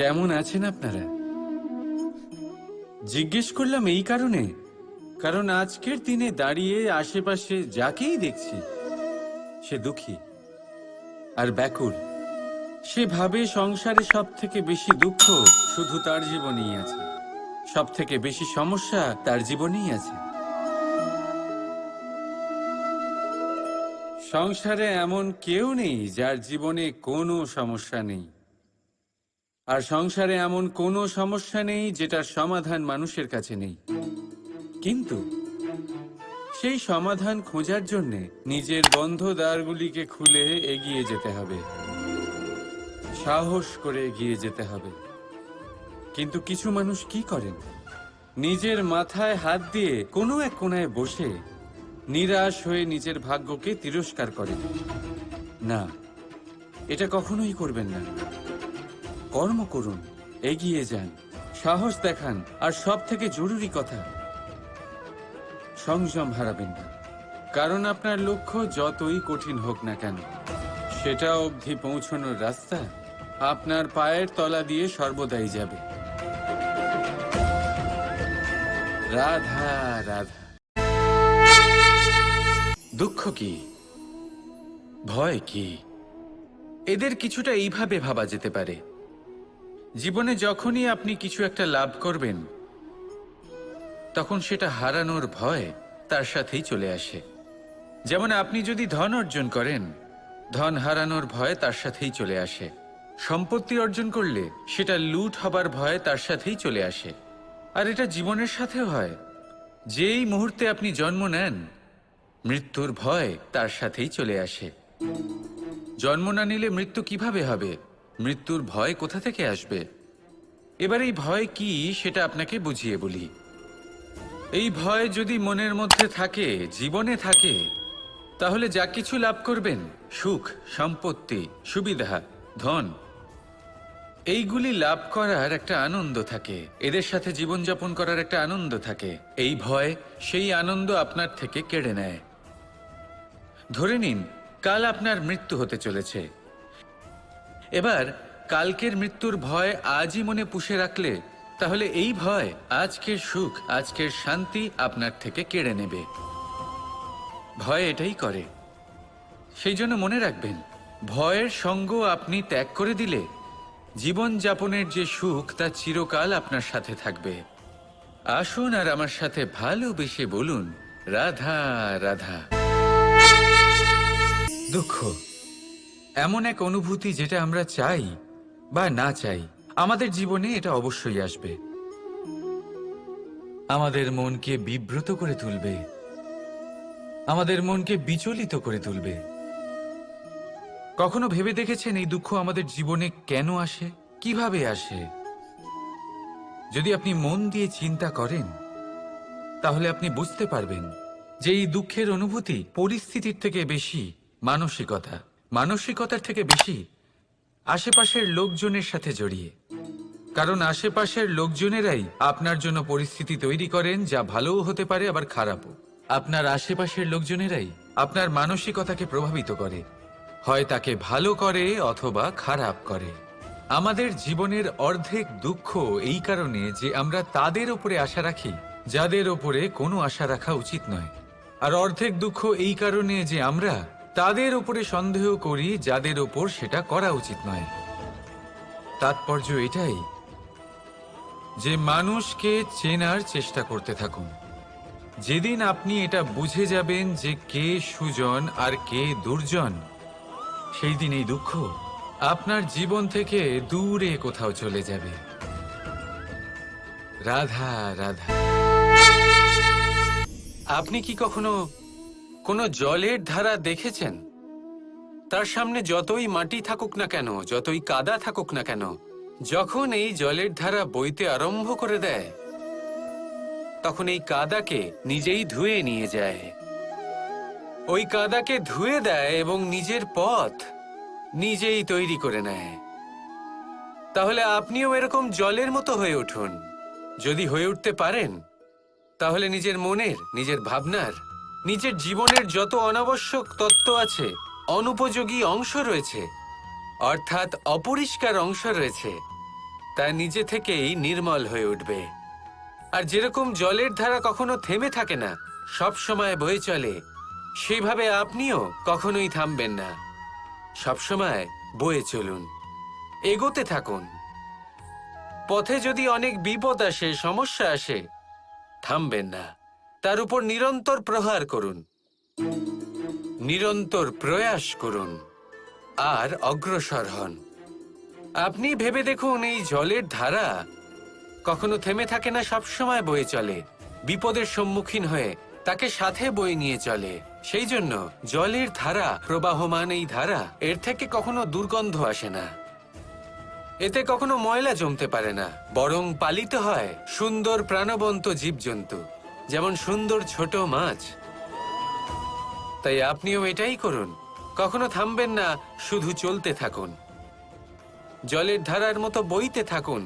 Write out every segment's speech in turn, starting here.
কেমন আছেন আপনারা? জিজ্ঞেস করলাম এই কারণে, কারণ আজকের দিনে দাঁড়িয়ে আশেপাশে যাকেই দেখছি সে দুঃখী আর ব্যাকুল। সে ভাবে সংসারে সব থেকে বেশি দুঃখ শুধু তার জীবনেই আছে, সব থেকে বেশি সমস্যা তার জীবনেই আছে। সংসারে এমন কেউ নেই যার জীবনে কোনো সমস্যা নেই, আর সংসারে এমন কোনো সমস্যা নেই যেটার সমাধান মানুষের কাছে নেই। কিন্তু সেই সমাধান খোঁজার জন্য নিজের বন্ধ দ্বারগুলিকে খুলে এগিয়ে যেতে হবে, সাহস করে এগিয়ে যেতে হবে। কিন্তু কিছু মানুষ কি করেন? নিজের মাথায় হাত দিয়ে কোনো এক কোণায় বসে নিরাশ হয়ে নিজের ভাগ্যকে তিরস্কার করেন। না, এটা কখনোই করবেন না। কর্ম করুন, এগিয়ে যান, সাহস দেখান, আর সব থেকে জরুরি কথা, সংযম হারাবেন না। কারণ আপনার লক্ষ্য যতই কঠিন হোক না কেন, সেটা অবধি পৌঁছানোর রাস্তা আপনার পায়ের তলা দিয়ে সর্বদাই যাবে। রাধা রাধা। দুঃখ কি, ভয় কি, এদের কিছুটা এইভাবে ভাবা যেতে পারে। জীবনে যখনই আপনি কিছু একটা লাভ করবেন, তখন সেটা হারানোর ভয় তার সাথেই চলে আসে। যেমন আপনি যদি ধন অর্জন করেন, ধন হারানোর ভয় তার সাথেই চলে আসে। সম্পত্তি অর্জন করলে সেটা লুট হবার ভয় তার সাথেই চলে আসে। আর এটা জীবনের সাথেও হয়। যেই মুহূর্তে আপনি জন্ম নেন, মৃত্যুর ভয় তার সাথেই চলে আসে। জন্ম না নিলে মৃত্যু কিভাবে হবে? মৃত্যুর ভয় কোথা থেকে আসবে? এবার এই ভয় কি সেটা আপনাকে বুঝিয়ে বলি। এই ভয় যদি মনের মধ্যে থাকে, জীবনে থাকে, তাহলে যা কিছু লাভ করবেন, সুখ, সম্পত্তি, সুবিধা, ধন, এইগুলি লাভ করার একটা আনন্দ থাকে, এদের সাথে জীবনযাপন করার একটা আনন্দ থাকে। এই ভয় সেই আনন্দ আপনার থেকে কেড়ে নেয়। ধরে নিন কাল আপনার মৃত্যু হতে চলেছে। এবার কালকের মৃত্যুর ভয় আজই মনে পুষে রাখলে, তাহলে এই ভয় আজকের সুখ, আজকের শান্তি আপনার থেকে কেড়ে নেবে। ভয় এটাই করে। সেই জন্য মনে রাখবেন, ভয়ের সঙ্গ আপনি ত্যাগ করে দিলে জীবন যাপনের যে সুখ তা চিরকাল আপনার সাথে থাকবে। আসুন আর আমার সাথে ভালোবেসে বলুন, রাধা রাধা। দুঃখ এমন এক অনুভূতি যেটা আমরা চাই বা না চাই, আমাদের জীবনে এটা অবশ্যই আসবে। আমাদের মনকে বিব্রত করে তুলবে, আমাদের মনকে বিচলিত করে তুলবে। কখনো ভেবে দেখেছেন এই দুঃখ আমাদের জীবনে কেন আসে, কিভাবে আসে? যদি আপনি মন দিয়ে চিন্তা করেন, তাহলে আপনি বুঝতে পারবেন যে এই দুঃখের অনুভূতি পরিস্থিতির থেকে বেশি মানসিকতার থেকে বেশি আশেপাশের লোকজনের সাথে জড়িয়ে। কারণ আশেপাশের লোকজনেরাই আপনার জন্য পরিস্থিতি তৈরি করেন, যা ভালোও হতে পারে আবার খারাপও। আপনার আশেপাশের লোকজনেরাই আপনার মানসিকতাকে প্রভাবিত করে, হয় তাকে ভালো করে অথবা খারাপ করে। আমাদের জীবনের অর্ধেক দুঃখ এই কারণে যে আমরা তাদের উপরে আশা রাখি যাদের ওপরে কোনো আশা রাখা উচিত নয়, আর অর্ধেক দুঃখ এই কারণে যে আমরা তাদের উপরে সন্দেহ করি যাদের ওপর সেটা করা উচিত নয়। তাৎপর্য এটাই যে মানুষকে চেনার চেষ্টা করতে থাকুন। যেদিন আপনি এটা বুঝে যাবেন যে কে সুজন আর কে দুর্জন, সেই দিন এই দুঃখ আপনার জীবন থেকে দূরে কোথাও চলে যাবে। রাধা রাধা। আপনি কি কখনো কোনো জলের ধারা দেখেছেন? তার সামনে যতই মাটি থাকুক না কেন, যতই কাদা থাকুক না কেন, যখন এই জলের ধারা বইতে আরম্ভ করে দেয়, তখন এই কাদাকে নিজেই ধুয়ে নিয়ে যায়। ওই কাদাকে ধুয়ে দেয় এবং নিজের পথ নিজেই তৈরি করে নেয়। তাহলে আপনিও এরকম জলের মতো হয়ে উঠুন। যদি হয়ে উঠতে পারেন, তাহলে নিজের মনের, নিজের ভাবনার, নিজের জীবনের যত অনাবশ্যক তত্ত্ব আছে, অনুপযোগী অংশ রয়েছে, অর্থাৎ অপরিষ্কার অংশ রয়েছে, তা নিজে থেকেই নির্মল হয়ে উঠবে। আর যেরকম জলের ধারা কখনো থেমে থাকে না, সব সময় বয়ে চলে, সেইভাবে আপনিও কখনোই থামবেন না। সব সময় বয়ে চলুন, এগোতে থাকুন। পথে যদি অনেক বিপদ আসে, সমস্যা আসে, থামবেন না, তার উপর নিরন্তর প্রহার করুন, নিরন্তর প্রয়াস করুন আর অগ্রসর হন। আপনি ভেবে দেখুন, এই জলের ধারা কখনো থেমে থাকে না, সবসময় বয়ে চলে, বিপদের সম্মুখীন হয়ে তাকে সাথে বয়ে নিয়ে চলে। সেই জন্য জলের ধারা, প্রবাহমান এই ধারা, এর থেকে কখনো দুর্গন্ধ আসে না, এতে কখনো ময়লা জমতে পারে না, বরং পালিত হয় সুন্দর প্রাণবন্ত জীবজন্তু, যেমন সুন্দর ছোট মাছ। তাই আপনিও এটাই করুন, কখনো থামবেন না, শুধু চলতে থাকুন, জলের ধারার মতো বইতে থাকুন।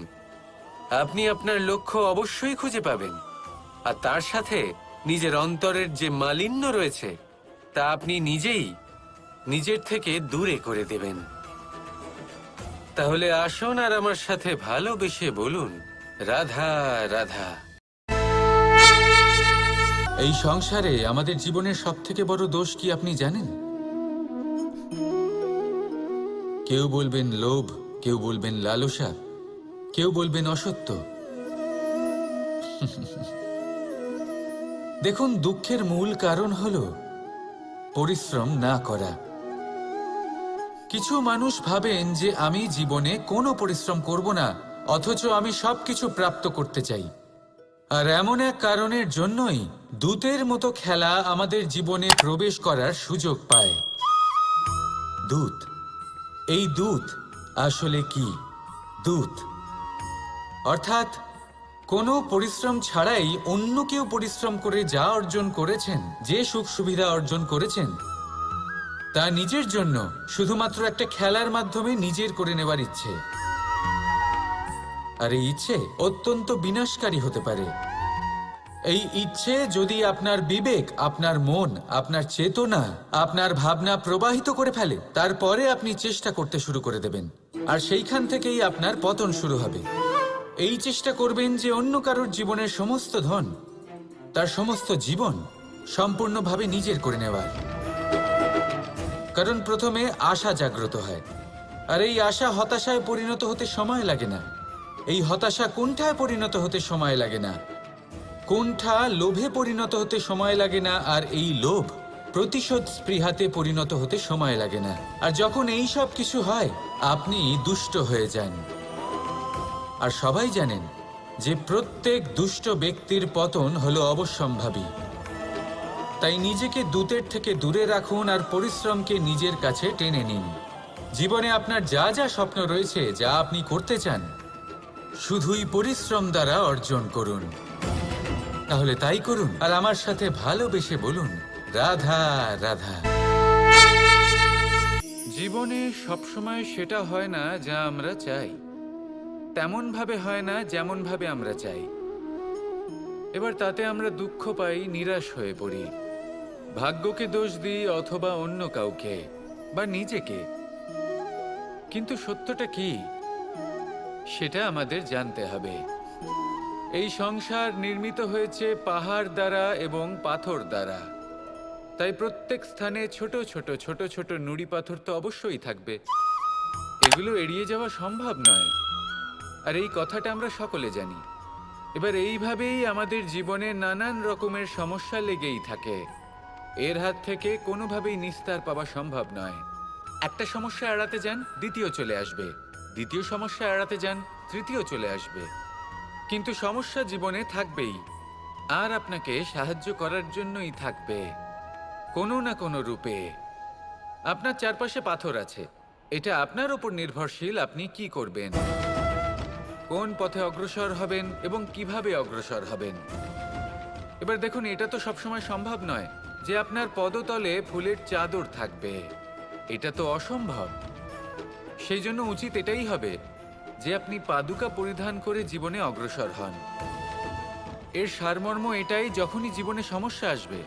আপনি আপনার লক্ষ্য অবশ্যই খুঁজে পাবেন, আর তার সাথে নিজের অন্তরের যে মালিন্য রয়েছে তা আপনি নিজেই নিজের থেকে দূরে করে দেবেন। তাহলে আসুন আর আমার সাথে ভালোবেসে বলুন, রাধা রাধা। এই সংসারে আমাদের জীবনের সবথেকে বড় দোষ কি আপনি জানেন? কেউ বলবেন লোভ, কেউ বলবেন লালসা, কেউ বলবেন অসত্য। দেখুন, দুঃখের মূল কারণ হলো পরিশ্রম না করা। কিছু মানুষ ভাবেন যে আমি জীবনে কোনো পরিশ্রম করব না, অথচ আমি সবকিছু প্রাপ্ত করতে চাই। আর এমন এক কারণের জন্যই দূতের মতো খেলা আমাদের জীবনে প্রবেশ করার সুযোগ পায়। দূত। এই দূত আসলে কি? দূত অর্থাৎ কোনো পরিশ্রম ছাড়াই অন্য কেউ পরিশ্রম করে যা অর্জন করেছেন, যে সুখ সুবিধা অর্জন করেছেন, তা নিজের জন্য শুধুমাত্র একটা খেলার মাধ্যমে নিজের করে নেবার ইচ্ছে। আর এই ইচ্ছে অত্যন্ত বিনাশকারী হতে পারে। এই ইচ্ছে যদি আপনার বিবেক, আপনার মন, আপনার চেতনা, আপনার ভাবনা প্রবাহিত করে ফেলে, তারপরে আপনি চেষ্টা করতে শুরু করে দেবেন, আর সেইখান থেকেই আপনার পতন শুরু হবে। এই চেষ্টা করবেন যে অন্য কারোর জীবনের সমস্ত ধন, তার সমস্ত জীবন সম্পূর্ণভাবে নিজের করে নেওয়ার। কারণ প্রথমে আশা জাগ্রত হয়, আর এই আশা হতাশায় পরিণত হতে সময় লাগে না। এই হতাশা কুণ্ঠায় পরিণত হতে সময় লাগে না, কুণ্ঠা লোভে পরিণত হতে সময় লাগে না, আর এই লোভ প্রতিশোধ স্পৃহাতে পরিণত হতে সময় লাগে না। আর যখন এই সব কিছু হয়, আপনি দুষ্ট হয়ে যান। আর সবাই জানেন যে প্রত্যেক দুষ্ট ব্যক্তির পতন হলো অবশ্যম্ভাবী। তাই নিজেকে দূতের থেকে দূরে রাখুন আর পরিশ্রমকে নিজের কাছে টেনে নিন। জীবনে আপনার যা যা স্বপ্ন রয়েছে, যা আপনি করতে চান, শুধুই পরিশ্রম দ্বারা অর্জন করুন। তাহলে তাই করুন, আর আমার সাথে ভালোবেসে বলুন, রাধা রাধা। জীবনে সবসময় সেটা হয় না যা আমরা চাই, তেমন ভাবে হয় না যেমন ভাবে আমরা চাই। এবার তাতে আমরা দুঃখ পাই, নিরাশ হয়ে পড়ি, ভাগ্যকে দোষ দিই অথবা অন্য কাউকে বা নিজেকে। কিন্তু সত্যটা কি, সেটা আমাদের জানতে হবে। এই সংসার নির্মিত হয়েছে পাহাড় দ্বারা এবং পাথর দ্বারা। তাই প্রত্যেক স্থানে ছোট ছোট ছোট ছোট নুড়ি পাথর তো অবশ্যই থাকবে, এগুলো এড়িয়ে যাওয়া সম্ভব নয়। আর এই কথাটা আমরা সকলে জানি। এবার এইভাবেই আমাদের জীবনে নানান রকমের সমস্যা লেগেই থাকে। এর হাত থেকে কোনোভাবেই নিস্তার পাওয়া সম্ভব নয়। একটা সমস্যা এড়াতে যান, দ্বিতীয় চলে আসবে, দ্বিতীয় সমস্যা এড়াতে যান, তৃতীয় চলে আসবে। কিন্তু সমস্যা জীবনে থাকবেই, আর আপনাকে সাহায্য করার জন্যই থাকবে কোনো না কোনো রূপে। আপনার চারপাশে পাথর আছে, এটা আপনার উপর নির্ভরশীল আপনি কি করবেন, কোন পথে অগ্রসর হবেন এবং কিভাবে অগ্রসর হবেন। এবার দেখুন, এটা তো সবসময় সম্ভব নয় যে আপনার পদতলে ফুলের চাদর থাকবে, এটা তো অসম্ভব। সেই জন্য উচিত এটাই হবে যে আপনি পাদুকা পরিধান করে জীবনে অগ্রসর হন। এর সারমর্ম এটাই, যখনই জীবনে সমস্যা আসবে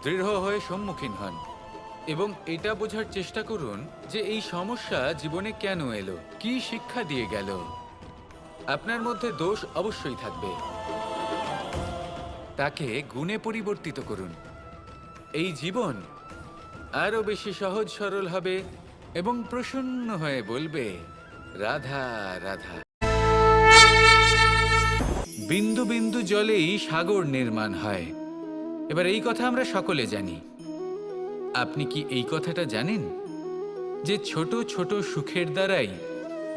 দৃঢ় হয়ে সম্মুখীন হন এবং এটা বোঝার চেষ্টা করুন যে এই সমস্যা জীবনে কেন এলো, কি শিক্ষা দিয়ে গেল। আপনার মধ্যে দোষ অবশ্যই থাকবে, তাকে গুণে পরিবর্তিত করুন। এই জীবন আরো বেশি সহজ সরল হবে এবং প্রসন্ন হয়ে বলবে, রাধা রাধা। বিন্দু বিন্দু জলেই সাগর নির্মাণ হয়। এবার এই কথা আমরা সকলে জানি। আপনি কি এই কথাটা জানেন যে ছোট ছোট সুখের দ্বারাই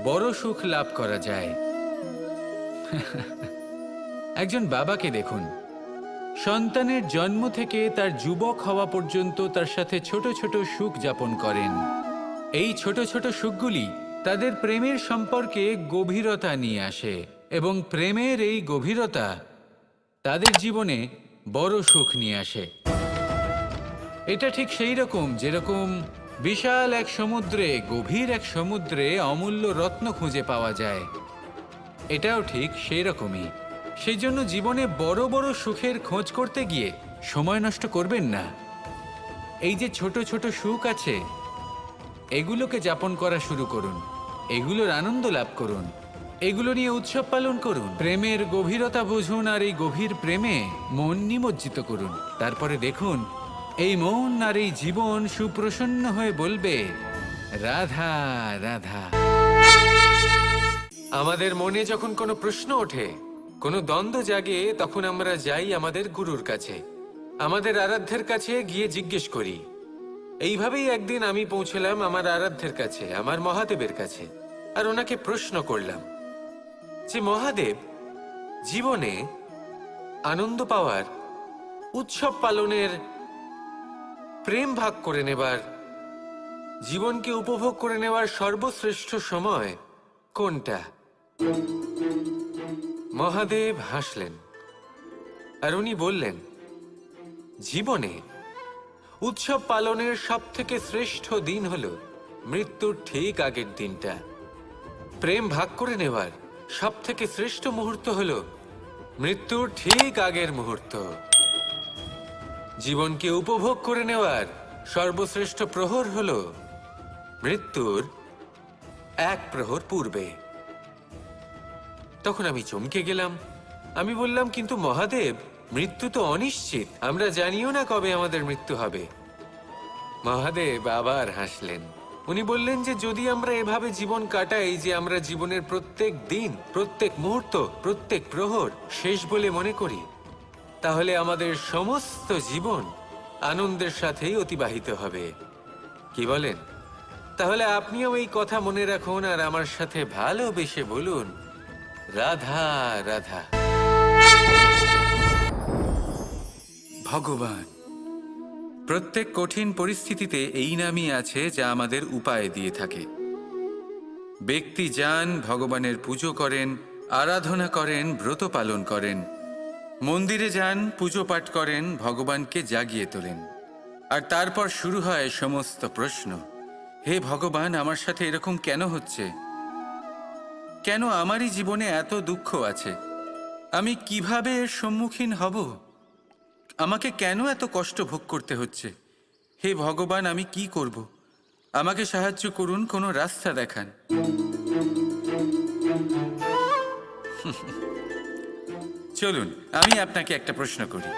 বড় সুখ লাভ করা যায়? একজন বাবাকে দেখুন, সন্তানের জন্ম থেকে তার যুবক হওয়া পর্যন্ত তার সাথে ছোট ছোট সুখ যাপন করেন। এই ছোট ছোট সুখগুলি তাদের প্রেমের সম্পর্কে গভীরতা নিয়ে আসে এবং প্রেমের এই গভীরতা তাদের জীবনে বড় সুখ নিয়ে আসে। এটা ঠিক সেই রকম যেরকম বিশাল এক সমুদ্রে, গভীর এক সমুদ্রে অমূল্য রত্ন খুঁজে পাওয়া যায়। এটাও ঠিক সেই রকমই। সেই জন্য জীবনে বড় বড় সুখের খোঁজ করতে গিয়ে সময় নষ্ট করবেন না। এই যে ছোট ছোট সুখ আছে, এগুলোকে যাপন করা শুরু করুন, এগুলোর আনন্দ লাভ করুন, এগুলো নিয়ে উৎসব পালন করুন, প্রেমের গভীরতা বুঝুন আর এই গভীর প্রেমে মন নিমজ্জিত করুন। তারপরে দেখুন এই মন আর এই জীবন সুপ্রসন্ন হয়ে বলবে, রাধা রাধা। আমাদের মনে যখন কোনো প্রশ্ন ওঠে, কোনো দ্বন্দ্ব জাগে, তখন আমরা যাই আমাদের গুরুর কাছে, আমাদের আরাধ্যের কাছে গিয়ে জিজ্ঞেস করি। এইভাবেই একদিন আমি পৌঁছলাম আমার আরাধ্যের কাছে, আমার মহাদেবের কাছে, আর ওনাকে প্রশ্ন করলাম যে মহাদেব, জীবনে আনন্দ পাওয়ার, উৎসব পালনের, প্রেম ভাগ করে নেবার, জীবনকে উপভোগ করে নেওয়ার সর্বশ্রেষ্ঠ সময় কোনটা? মহাদেব হাসলেন আর উনি বললেন, জীবনে উৎসব পালনের সবথেকে শ্রেষ্ঠ দিন হলো মৃত্যুর ঠিক আগের দিনটা। প্রেম ভাগ করে নেওয়ার সবথেকে শ্রেষ্ঠ মুহূর্ত হলো মৃত্যুর ঠিক আগের মুহূর্ত। জীবনকে উপভোগ করে নেওয়ার সর্বশ্রেষ্ঠ প্রহর হলো মৃত্যুর এক প্রহর পূর্বে। তখন আমি চমকে গেলাম। আমি বললাম, কিন্তু মহাদেব, মৃত্যু তো অনিশ্চিত, আমরা জানিও না কবে আমাদের মৃত্যু হবে। মহাদেব আবার হাসলেন। উনি বললেন যে যদি আমরা এভাবে জীবন কাটাই যে আমরা জীবনের প্রত্যেক দিন, প্রত্যেক মুহূর্ত, প্রত্যেক প্রহর শেষ বলে মনে করি, তাহলে আমাদের সমস্ত জীবন আনন্দের সাথেই অতিবাহিত হবে। কি বলেন? তাহলে আপনিও এই কথা মনে রাখুন আর আমার সাথে ভালোবেসে বলুন, রাধা রাধা। ভগবান প্রত্যেক কঠিন পরিস্থিতিতে এই নামই আছে যা আমাদের উপায় দিয়ে থাকে। ব্যক্তি যান, ভগবানের পুজো করেন, আরাধনা করেন, ব্রত পালন করেন, মন্দিরে যান, পুজো পাঠ করেন, ভগবানকে জাগিয়ে তোলেন, আর তারপর শুরু হয় সমস্ত প্রশ্ন। হে ভগবান, আমার সাথে এরকম কেন হচ্ছে? কেন আমারই জীবনে এত দুঃখ আছে? আমি কিভাবে এর সম্মুখীন হব? আমাকে কেন এত কষ্ট ভোগ করতে হচ্ছে? হে ভগবান, আমি কি করব? আমাকে সাহায্য করুন, কোনো রাস্তা দেখান। চলুন আমি আপনাকে একটা প্রশ্ন করি।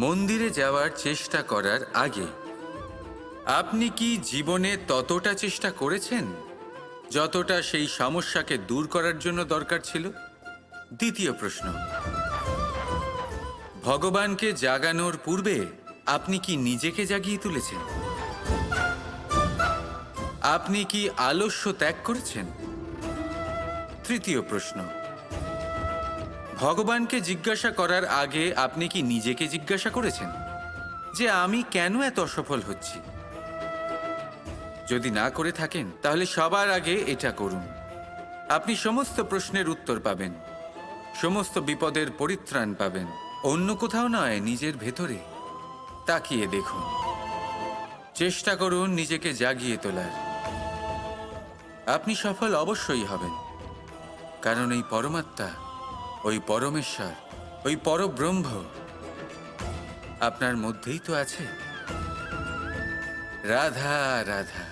মন্দিরে যাওয়ার চেষ্টা করার আগে আপনি কি জীবনে ততটা চেষ্টা করেছেন যতটা সেই সমস্যাকে দূর করার জন্য দরকার ছিল? দ্বিতীয় প্রশ্ন, ভগবানকে জাগানোর পূর্বে আপনি কি নিজেকে জাগিয়ে তুলেছেন? আপনি কি আলস্য ত্যাগ করেছেন? তৃতীয় প্রশ্ন, ভগবানকে জিজ্ঞাসা করার আগে আপনি কি নিজেকে জিজ্ঞাসা করেছেন যে আমি কেন এত অসফল হচ্ছি? যদি না করে থাকেন তাহলে সবার আগে এটা করুন। আপনি সমস্ত প্রশ্নের উত্তর পাবেন, সমস্ত বিপদের পরিত্রাণ পাবেন। অন্য কোথাও নয়, নিজের ভেতরে তাকিয়ে দেখুন। চেষ্টা করুন নিজেকে জাগিয়ে তোলার। আপনি সফল অবশ্যই হবেন, কারণ এই পরমাত্মা, ওই পরমেশ্বর, ওই পরব্রহ্ম আপনার মধ্যেই তো আছে। রাধা রাধা।